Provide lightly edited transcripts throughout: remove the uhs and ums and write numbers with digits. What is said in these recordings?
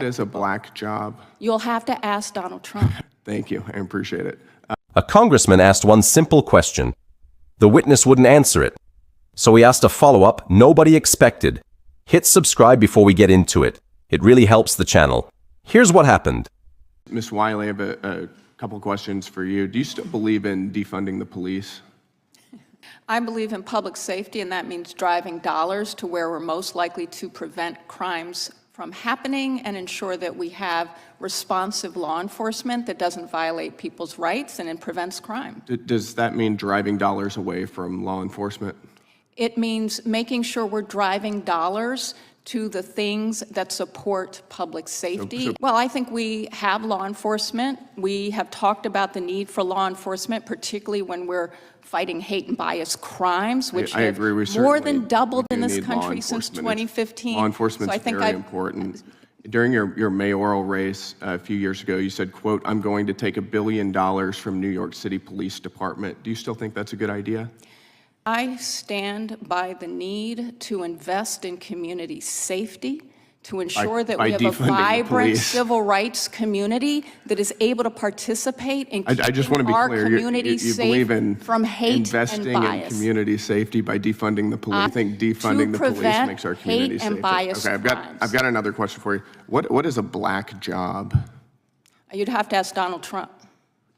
What is a black job? You'll have to ask Donald Trump. Thank you. I appreciate it. A congressman asked one simple question. The witness wouldn't answer it. So he asked a follow-up nobody expected. Hit subscribe before we get into it. It really helps the channel. Here's what happened. Ms. Wiley, I have a couple questions for you. Do you still believe in defunding the police? I believe in public safety, and that means driving dollars to where we're most likely to prevent crimes from happening and ensure that we have responsive law enforcement that doesn't violate people's rights and it prevents crime. Does that mean driving dollars away from law enforcement? It means making sure we're driving dollars to the things that support public safety. Well, I think we have law enforcement. We have talked about the need for law enforcement, particularly when we're fighting hate and bias crimes, which have more than doubled in this country since 2015. Law enforcement's very important. During your mayoral race a few years ago, you said, quote, "I'm going to take $1 billion from New York City Police Department." Do you still think that's a good idea? I stand by the need to invest in community safety, to ensure that we have a vibrant civil rights community that is able to participate in keeping our community safe from hate and bias. Investing in community safety by defunding the police. I think defunding the police makes our community safer. Okay, I've got another question for you. What is a black job? You'd have to ask Donald Trump.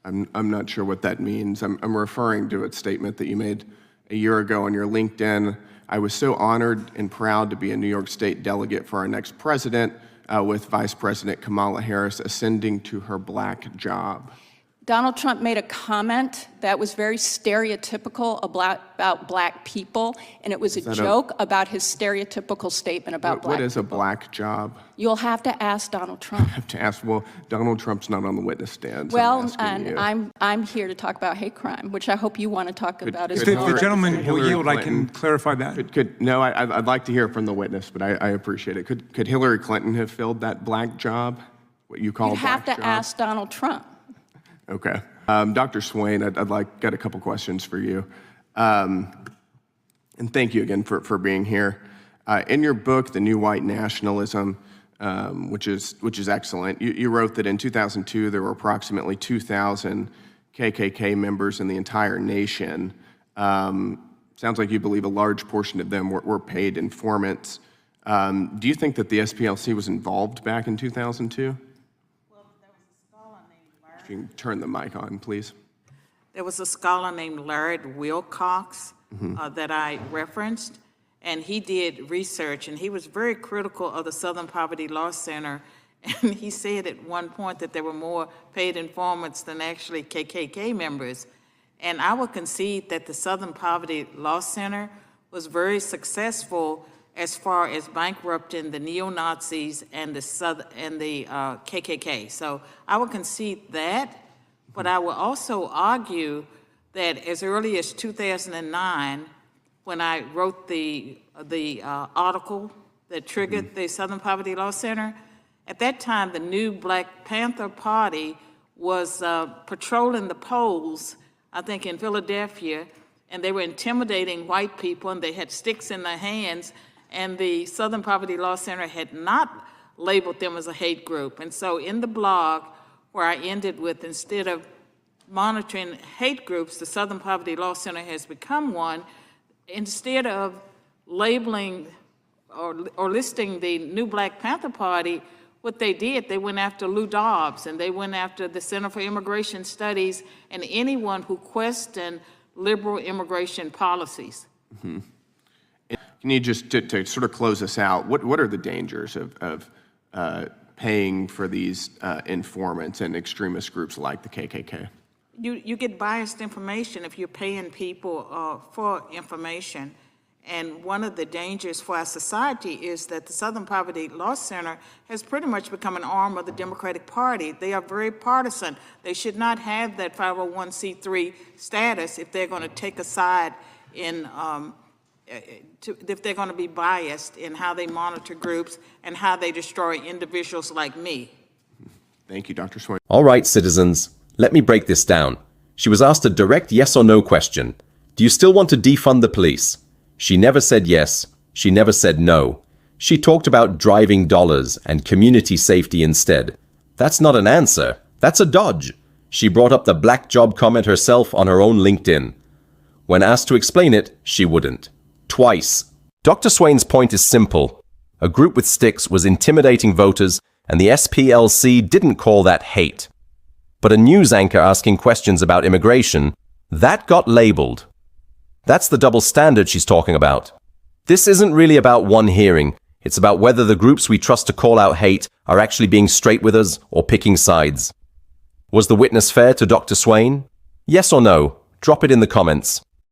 I'm not sure what that means. I'm referring to a statement that you made a year ago on your LinkedIn. "I was so honored and proud to be a New York State delegate for our next president, with Vice President Kamala Harris ascending to her black job." Donald Trump made a comment that was very stereotypical about black people, and it was a joke about his stereotypical statement about black people. What is a black job? You'll have to ask Donald Trump. I have to ask. Well, Donald Trump's not on the witness stand. So well, I'm here to talk about hate crime, which I hope you want to talk about as well. If the gentleman will yield, I can clarify that. No, I'd like to hear from the witness, but I appreciate it. Could Hillary Clinton have filled that black job? What you call a black job? You'd have to ask Donald Trump. Okay. Dr. Swain, got a couple questions for you. And thank you again for being here. In your book, The New White Nationalism, which is excellent, you wrote that in 2002 there were approximately 2,000 KKK members in the entire nation. Sounds like you believe a large portion of them were paid informants. Do you think that the SPLC was involved back in 2002? If you can turn the mic on, please. There was a scholar named Larry Wilcox that I referenced, and he did research, and he was very critical of the Southern Poverty Law Center, and he said at one point that there were more paid informants than actually KKK members. And I would concede that the Southern Poverty Law Center was very successful as far as bankrupting the neo-Nazis and the KKK. So I would concede that, but I will also argue that as early as 2009, when I wrote the article that triggered the Southern Poverty Law Center, at that time the new Black Panther Party was patrolling the polls, I think in Philadelphia, and they were intimidating white people, and they had sticks in their hands, and the Southern Poverty Law Center had not labeled them as a hate group. And so in the blog, where I ended with, instead of monitoring hate groups, the Southern Poverty Law Center has become one. Instead of labeling or listing the new Black Panther Party, what they did, they went after Lou Dobbs, and they went after the Center for Immigration Studies and anyone who questioned liberal immigration policies. Mm-hmm. Can you just, to sort of close us out, what are the dangers of paying for these informants and extremist groups like the KKK? You get biased information if you're paying people for information. And one of the dangers for our society is that the Southern Poverty Law Center has pretty much become an arm of the Democratic Party. They are very partisan. They should not have that 501c3 status if they're going to take a side in if they're going to be biased in how they monitor groups and how they destroy individuals like me. Thank you, Dr. Swain. All right, citizens, let me break this down. She was asked a direct yes or no question. Do you still want to defund the police? She never said yes. She never said no. She talked about driving dollars and community safety instead. That's not an answer. That's a dodge. She brought up the black job comment herself on her own LinkedIn. When asked to explain it, she wouldn't. Twice. Dr. Swain's point is simple. A group with sticks was intimidating voters, and the SPLC didn't call that hate. But a news anchor asking questions about immigration, that got labeled. That's the double standard she's talking about. This isn't really about one hearing. It's about whether the groups we trust to call out hate are actually being straight with us or picking sides. Was the witness fair to Dr. Swain? Yes or no? Drop it in the comments.